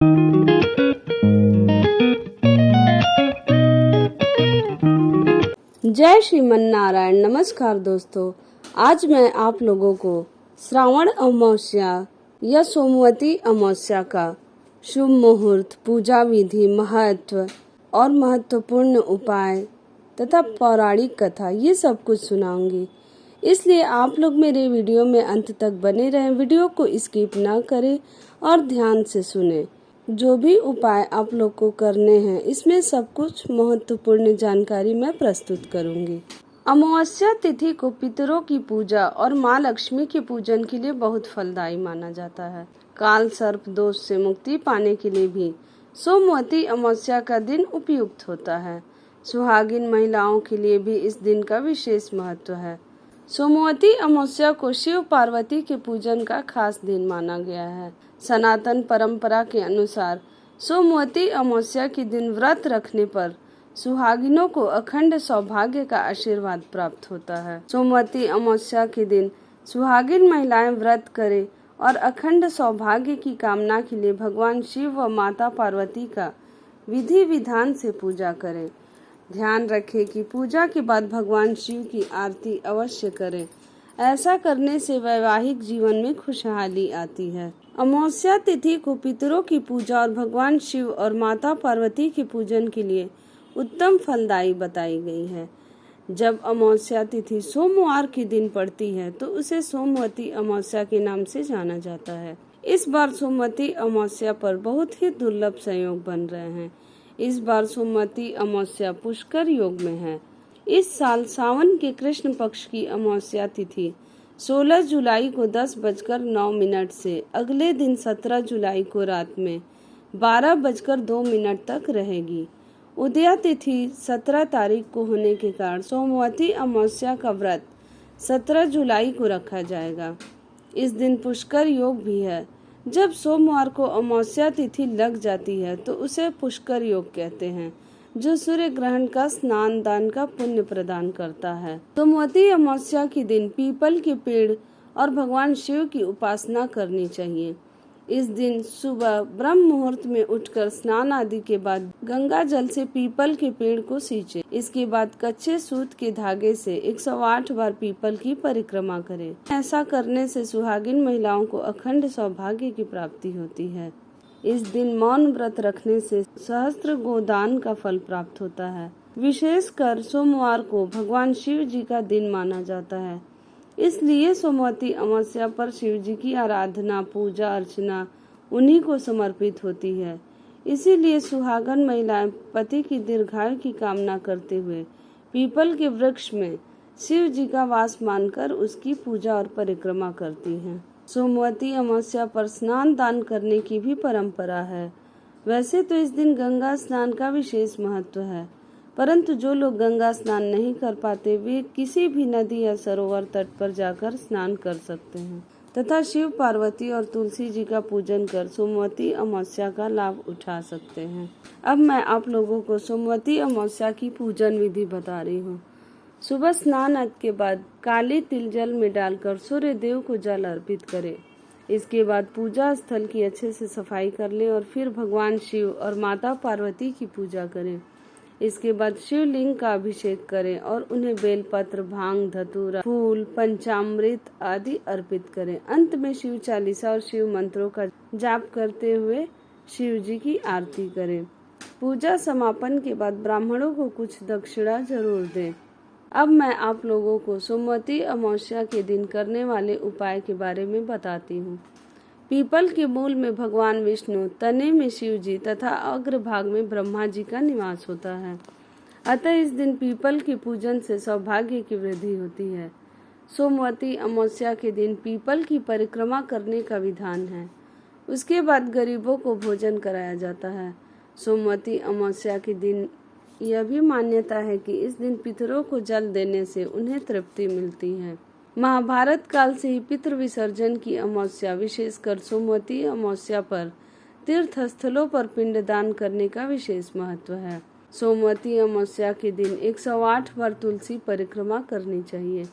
जय श्रीमन नारायण। नमस्कार दोस्तों, आज मैं आप लोगों को श्रावण अमावस्या या सोमवती अमावस्या का शुभ मुहूर्त, पूजा विधि, महत्व और महत्वपूर्ण उपाय तथा पौराणिक कथा ये सब कुछ सुनाऊंगी। इसलिए आप लोग मेरे वीडियो में अंत तक बने रहें, वीडियो को स्किप ना करें और ध्यान से सुने। जो भी उपाय आप लोग को करने हैं, इसमें सब कुछ महत्वपूर्ण जानकारी मैं प्रस्तुत करूंगी। अमावस्या तिथि को पितरों की पूजा और माँ लक्ष्मी के पूजन के लिए बहुत फलदायी माना जाता है। काल सर्प दोष से मुक्ति पाने के लिए भी सोमवती अमावस्या का दिन उपयुक्त होता है। सुहागिन महिलाओं के लिए भी इस दिन का विशेष महत्व है। सोमवती अमावस्या को शिव पार्वती के पूजन का खास दिन माना गया है। सनातन परंपरा के अनुसार सोमवती अमावस्या के दिन व्रत रखने पर सुहागिनों को अखंड सौभाग्य का आशीर्वाद प्राप्त होता है। सोमवती अमावस्या के दिन सुहागिन महिलाएं व्रत करें और अखंड सौभाग्य की कामना के लिए भगवान शिव व माता पार्वती का विधि विधान से पूजा करें। ध्यान रखें कि पूजा के बाद भगवान शिव की आरती अवश्य करें। ऐसा करने से वैवाहिक जीवन में खुशहाली आती है। अमावस्या तिथि को पितरों की पूजा और भगवान शिव और माता पार्वती के पूजन के लिए उत्तम फलदायी बताई गई है। जब अमावस्या तिथि सोमवार के दिन पड़ती है तो उसे सोमवती अमावस्या के नाम से जाना जाता है। इस बार सोमवती अमावस्या पर बहुत ही दुर्लभ संयोग बन रहे हैं। इस बार सोमवती अमावस्या पुष्कर योग में है। इस साल सावन के कृष्ण पक्ष की अमावस्या तिथि 16 जुलाई को 10:09 से अगले दिन 17 जुलाई को रात में 12:02 तक रहेगी। उदया तिथि 17 तारीख को होने के कारण सोमवती अमावस्या का व्रत 17 जुलाई को रखा जाएगा। इस दिन पुष्कर योग भी है। जब सोमवार को अमावस्या तिथि लग जाती है तो उसे पुष्कर योग कहते हैं, जो सूर्य ग्रहण का स्नान दान का पुण्य प्रदान करता है। सोमवती अमावस्या के दिन पीपल के पेड़ और भगवान शिव की उपासना करनी चाहिए। इस दिन सुबह ब्रह्म मुहूर्त में उठकर स्नान आदि के बाद गंगा जल से पीपल के पेड़ को सींचे। इसके बाद कच्चे सूत के धागे से 108 बार पीपल की परिक्रमा करें। ऐसा करने से सुहागिन महिलाओं को अखंड सौभाग्य की प्राप्ति होती है। इस दिन मौन व्रत रखने से सहस्त्र गोदान का फल प्राप्त होता है। विशेषकर सोमवार को भगवान शिव जी का दिन माना जाता है, इसलिए सोमवती अमावस्या पर शिव जी की आराधना, पूजा अर्चना उन्हीं को समर्पित होती है। इसीलिए सुहागन महिलाएं पति की दीर्घायु की कामना करते हुए पीपल के वृक्ष में शिव जी का वास मानकर उसकी पूजा और परिक्रमा करती हैं। सोमवती अमावस्या पर स्नान दान करने की भी परंपरा है। वैसे तो इस दिन गंगा स्नान का विशेष महत्व है, परंतु जो लोग गंगा स्नान नहीं कर पाते वे किसी भी नदी या सरोवर तट पर जाकर स्नान कर सकते हैं तथा शिव पार्वती और तुलसी जी का पूजन कर सोमवती अमावस्या का लाभ उठा सकते हैं। अब मैं आप लोगों को सोमवती अमावस्या की पूजन विधि बता रही हूँ। सुबह स्नान के बाद काले तिल जल में डालकर सूर्य देव को जल अर्पित करें। इसके बाद पूजा स्थल की अच्छे से सफाई कर लें और फिर भगवान शिव और माता पार्वती की पूजा करें। इसके बाद शिवलिंग का अभिषेक करें और उन्हें बेलपत्र, भांग, धतूरा, फूल, पंचामृत आदि अर्पित करें। अंत में शिव चालीसा और शिव मंत्रों का जाप करते हुए शिव जी की आरती करें। पूजा समापन के बाद ब्राह्मणों को कुछ दक्षिणा जरूर दें। अब मैं आप लोगों को सोमवती अमावस्या के दिन करने वाले उपाय के बारे में बताती हूँ। पीपल के मूल में भगवान विष्णु, तने में शिव जी तथा अग्रभाग में ब्रह्मा जी का निवास होता है। अतः इस दिन पीपल के पूजन से सौभाग्य की वृद्धि होती है। सोमवती अमावस्या के दिन पीपल की परिक्रमा करने का विधान है। उसके बाद गरीबों को भोजन कराया जाता है। सोमवती अमावस्या के दिन यह भी मान्यता है कि इस दिन पितरों को जल देने से उन्हें तृप्ति मिलती है। महाभारत काल से ही पितृ विसर्जन की अमावस्या, विशेषकर सोमवती अमावस्या पर तीर्थ स्थलों पर पिंडदान करने का विशेष महत्व है। सोमवती अमावस्या के दिन 108 बार तुलसी परिक्रमा करनी चाहिए।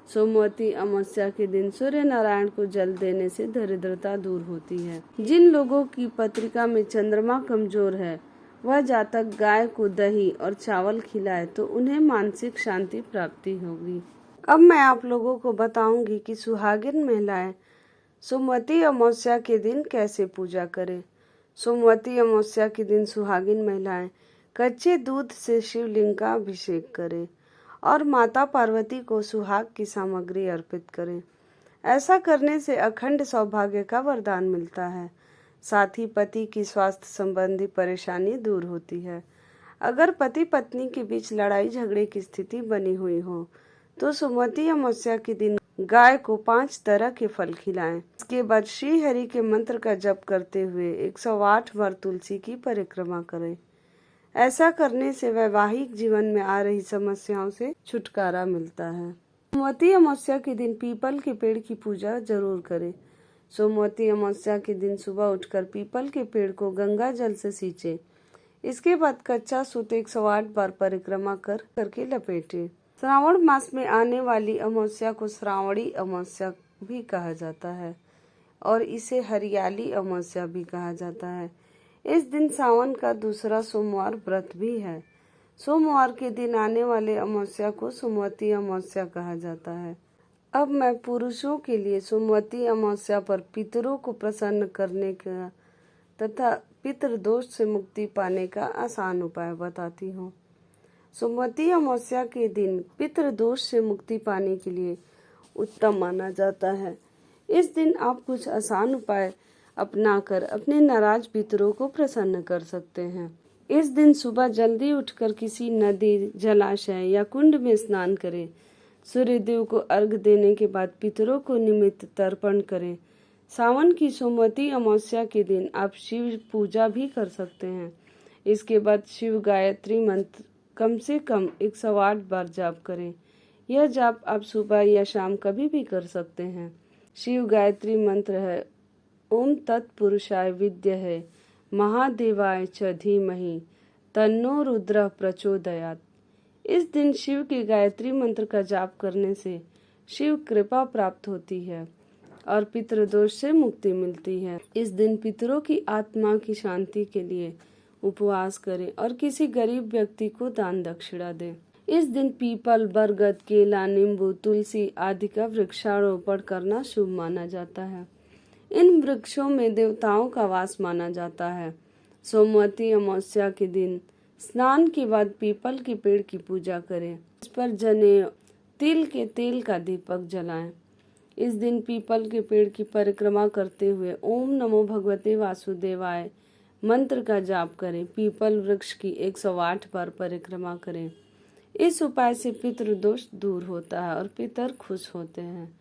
सोमवती अमावस्या के दिन सूर्य नारायण को जल देने से दरिद्रता दूर होती है। जिन लोगों की पत्रिका में चंद्रमा कमजोर है, वह जातक गाय को दही और चावल खिलाए तो उन्हें मानसिक शांति प्राप्ति होगी। अब मैं आप लोगों को बताऊंगी कि सुहागिन महिलाएं सोमवती अमावस्या के दिन कैसे पूजा करें। सोमवती अमावस्या के दिन सुहागिन महिलाएं कच्चे दूध से शिवलिंग का अभिषेक करें और माता पार्वती को सुहाग की सामग्री अर्पित करें। ऐसा करने से अखंड सौभाग्य का वरदान मिलता है। साथ ही पति की स्वास्थ्य संबंधी परेशानी दूर होती है। अगर पति पत्नी के बीच लड़ाई झगड़े की स्थिति बनी हुई हो तो सोमवती अमावस्या के दिन गाय को 5 तरह के फल खिलाएं। इसके बाद श्री हरि के मंत्र का जप करते हुए 108 बार तुलसी की परिक्रमा करें। ऐसा करने से वैवाहिक जीवन में आ रही समस्याओं से छुटकारा मिलता है। सोमवती अमावस्या के दिन पीपल के पेड़ की पूजा जरूर करें। सोमवती अमावस्या के दिन सुबह उठकर पीपल के पेड़ को गंगा जल से सींचे। इसके बाद कच्चा सूत 108 बार परिक्रमा करके लपेटे। श्रावण मास में आने वाली अमावस्या को श्रावणी अमावस्या भी कहा जाता है और इसे हरियाली अमावस्या भी कहा जाता है। इस दिन सावन का दूसरा सोमवार व्रत भी है। सोमवार के दिन आने वाले अमावस्या को सोमवती अमावस्या कहा जाता है। अब मैं पुरुषों के लिए सोमवती अमावस्या पर पितरों को प्रसन्न करने का तथा पितृदोष से मुक्ति पाने का आसान उपाय बताती हूँ। सोमवती अमावस्या के दिन पितृदोष से मुक्ति पाने के लिए उत्तम माना जाता है। इस दिन आप कुछ आसान उपाय अपनाकर अपने नाराज पितरों को प्रसन्न कर सकते हैं। इस दिन सुबह जल्दी उठकर किसी नदी, जलाशय या कुंड में स्नान करें। सूर्यदेव को अर्घ देने के बाद पितरों को निमित्त तर्पण करें। सावन की सोमवती अमावस्या के दिन आप शिव पूजा भी कर सकते हैं। इसके बाद शिव गायत्री मंत्र कम से कम 108 बार जाप करें। यह जाप आप सुबह या शाम कभी भी कर सकते हैं। शिव गायत्री मंत्र है ओम तत्पुरुषाय विद्महे महादेवाय च धीमहि तन्नो रुद्रः प्रचोदयात्। इस दिन शिव के गायत्री मंत्र का जाप करने से शिव कृपा प्राप्त होती है और पितृदोष से मुक्ति मिलती है। इस दिन पितरों की आत्मा की शांति के लिए उपवास करें और किसी गरीब व्यक्ति को दान दक्षिणा दें। इस दिन पीपल, बरगद, केला, नींबू, तुलसी आदि का वृक्षारोपण करना शुभ माना जाता है। इन वृक्षों में देवताओं का वास माना जाता है। सोमवती अमावस्या के दिन स्नान के बाद पीपल के पेड़ की पूजा करें। इस पर जनेऊ, तिल के तेल का दीपक जलाएं। इस दिन पीपल के पेड़ की परिक्रमा करते हुए ओम नमो भगवते वासुदेवाय मंत्र का जाप करें। पीपल वृक्ष की 108 बार परिक्रमा करें। इस उपाय से पितृदोष दूर होता है और पितर खुश होते हैं।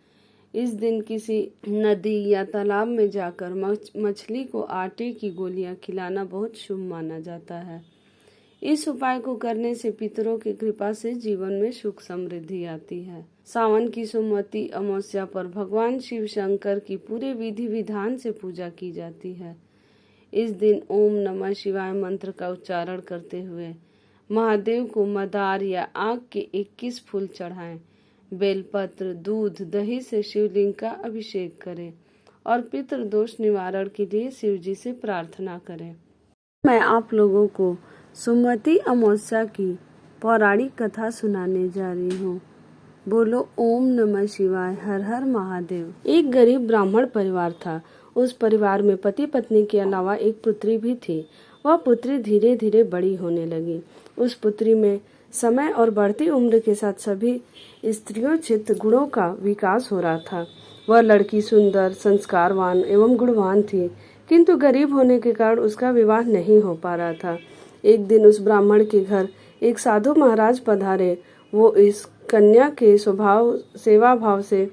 इस दिन किसी नदी या तालाब में जाकर मछली को आटे की गोलियां खिलाना बहुत शुभ माना जाता है। इस उपाय को करने से पितरों की कृपा से जीवन में सुख समृद्धि आती है। सावन की सोमवती अमावस्या पर भगवान शिव शंकर की पूरे विधि विधान से पूजा की जाती है। इस दिन ओम नमः शिवाय मंत्र का उच्चारण करते हुए महादेव को मदार या आग के 21 फूल चढ़ाएं। बेलपत्र, दूध, दही से शिवलिंग का अभिषेक करें और पितृदोष निवारण के लिए शिव जी से प्रार्थना करें। मैं आप लोगों को सोमवती अमावस्या की पौराणिक कथा सुनाने जा रही हूँ। बोलो ओम नमः शिवाय, हर हर महादेव। एक गरीब ब्राह्मण परिवार था। उस परिवार में पति पत्नी के अलावा एक पुत्री भी थी। वह पुत्री धीरे धीरे बड़ी होने लगी। उस पुत्री में समय और बढ़ती उम्र के साथ सभी स्त्रियोचित गुणों का विकास हो रहा था। वह लड़की सुंदर, संस्कारवान एवं गुणवान थी, किंतु गरीब होने के कारण उसका विवाह नहीं हो पा रहा था। एक दिन उस ब्राह्मण के घर एक साधु महाराज पधारे। वो इस कन्या के स्वभाव, सेवा भाव से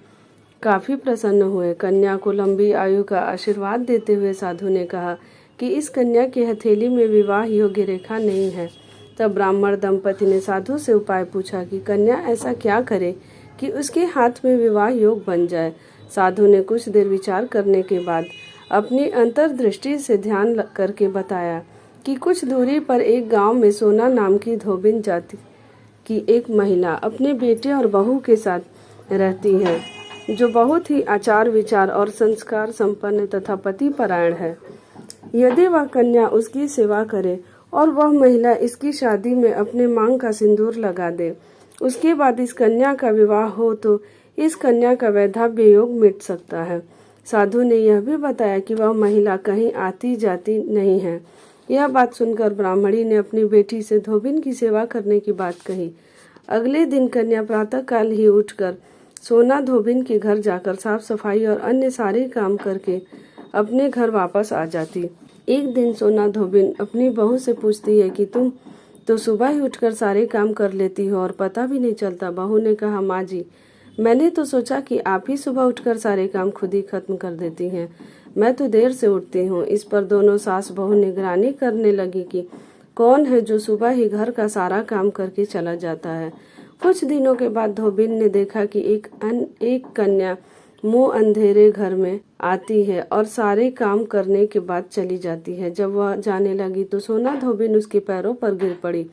काफी प्रसन्न हुए। कन्या को लंबी आयु का आशीर्वाद देते हुए साधु ने कहा कि इस कन्या की हथेली में विवाह योग्य रेखा नहीं है। तब ब्राह्मण दंपति ने साधु से उपाय पूछा कि कन्या ऐसा क्या करे कि उसके हाथ में विवाह योग बन जाए। साधु ने कुछ देर विचार करने के बाद अपनी अंतर्दृष्टि से ध्यान करके बताया कि कुछ दूरी पर एक गांव में सोना नाम की धोबिन जाति की एक महिला अपने बेटे और बहू के साथ रहती हैं, जो बहुत ही आचार विचार और संस्कार संपन्न तथा पति परायण है। यदि वह कन्या उसकी सेवा करे और वह महिला इसकी शादी में अपने मांग का सिंदूर लगा दे, उसके बाद इस कन्या का विवाह हो तो इस कन्या का वैधव्य योग मिट सकता है। साधु ने यह भी बताया कि वह महिला कहीं आती जाती नहीं है। यह बात सुनकर ब्राह्मणी ने अपनी बेटी से धोबिन की सेवा करने की बात कही। अगले दिन कन्या प्रातःकाल ही उठकर सोना धोबिन के घर जाकर साफ सफाई और अन्य सारे काम करके अपने घर वापस आ जाती। एक दिन सोना धोबिन अपनी बहू से पूछती है कि तुम तो सुबह ही उठकर सारे काम कर लेती हो और पता भी नहीं चलता। बहू ने कहा, माँ जी, मैंने तो सोचा कि आप ही सुबह उठकर सारे काम खुद ही खत्म कर देती हैं। मैं तो देर से उठती हूँ। इस पर दोनों सास बहू निगरानी करने लगी कि कौन है जो सुबह ही घर का सारा काम करके चला जाता है। कुछ दिनों के बाद धोबिन ने देखा कि एक कन्या मुंह अंधेरे घर में आती है और सारे काम करने के बाद चली जाती है। जब वह जाने लगी तो सोना धोबिन उसके पैरों पर गिर पड़ी।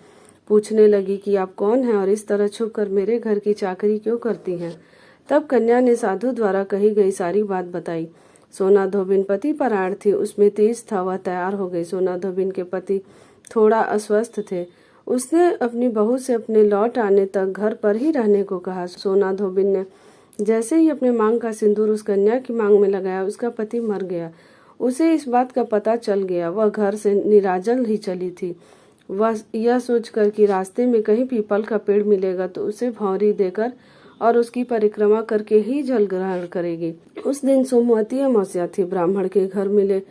पूछने लगी कि आप कौन हैं और इस तरह छुप कर मेरे घर की चाकरी क्यों करती हैं। तब कन्या ने साधु द्वारा कही गई सारी बात बताई। सोना धोबिन पति परायण थी, उसमें तेज था, वह तैयार हो गई। सोना धोबिन के पति थोड़ा अस्वस्थ थे। उसने अपनी बहू से अपने लौट आने तक घर पर ही रहने को कहा। सोना धोबिन ने जैसे ही अपने मांग का सिंदूर उस कन्या की मांग में लगाया, उसका पति मर गया। उसे इस बात का पता चल गया। वह घर से निराजल ही चली थी। वह यह सोचकर कि रास्ते में कहीं पीपल का पेड़ मिलेगा तो उसे भौरी देकर और उसकी परिक्रमा करके ही जल ग्रहण करेगी। उस दिन सोमवती अमावस्या थी। ब्राह्मण के घर मिले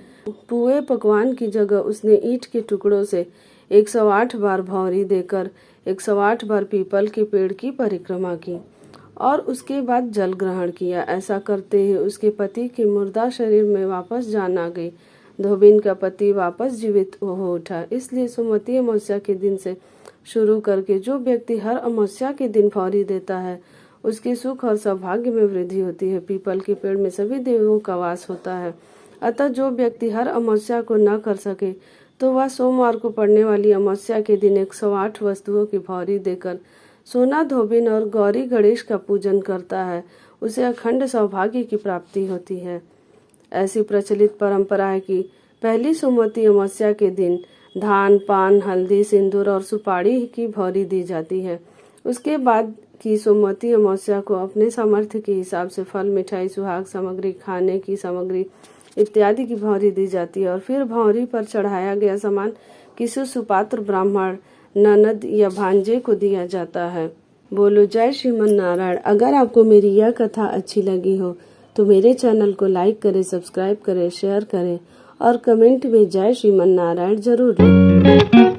पुए पकवान की जगह उसने ईंट के टुकड़ों से 108 बार भौरी देकर 108 बार पीपल के पेड़ की परिक्रमा की और उसके बाद जल ग्रहण किया। ऐसा करते ही उसके पति के मुर्दा शरीर में वापस जान आ गई। धोबिन का पति वापस जीवित हो उठा। इसलिए सोमवती अमावस्या के दिन से शुरू करके जो व्यक्ति हर अमावस्या के दिन भौरी देता है, उसके सुख और सौभाग्य में वृद्धि होती है। पीपल के पेड़ में सभी देवों का वास होता है। अतः जो व्यक्ति हर अमावस्या को न कर सके तो वह सोमवार को पड़ने वाली अमावस्या के दिन 108 वस्तुओं की भौरी देकर सोना धोबिन और गौरी गणेश का पूजन करता है, उसे अखंड सौभाग्य की प्राप्ति होती है। ऐसी प्रचलित परंपरा है कि पहली सोमवती अमावस्या के दिन धान, पान, हल्दी, सिंदूर और सुपारी की भौरी दी जाती है। उसके बाद की सोमवती अमावस्या को अपने सामर्थ्य के हिसाब से फल, मिठाई, सुहाग सामग्री, खाने की सामग्री इत्यादि की भौरी दी जाती है और फिर भौरी पर चढ़ाया गया सामान किसी सुपात्र ब्राह्मण, ननद या भांजे को दिया जाता है। बोलो जय श्रीमन नारायण। अगर आपको मेरी यह कथा अच्छी लगी हो तो मेरे चैनल को लाइक करें, सब्सक्राइब करें, शेयर करें और कमेंट में जय श्रीमन नारायण जरूर लिखें।